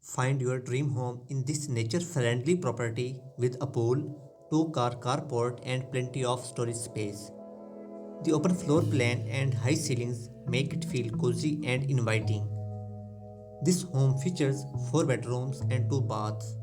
Find your dream home in this nature-friendly property with a pool, two-car carport and plenty of storage space. The open floor plan and high ceilings make it feel cozy and inviting. This home features 4 bedrooms and 2 baths.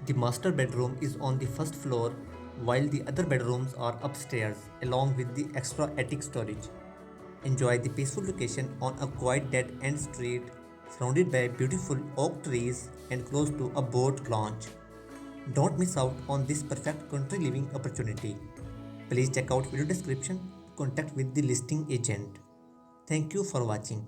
The master bedroom is on the first floor, while the other bedrooms are upstairs, along with the extra attic storage. Enjoy the peaceful location on a quiet dead end street, surrounded by beautiful oak trees and close to a boat launch. Don't miss out on this perfect country living opportunity. Please check out video description to contact with the listing agent. Thank you for watching.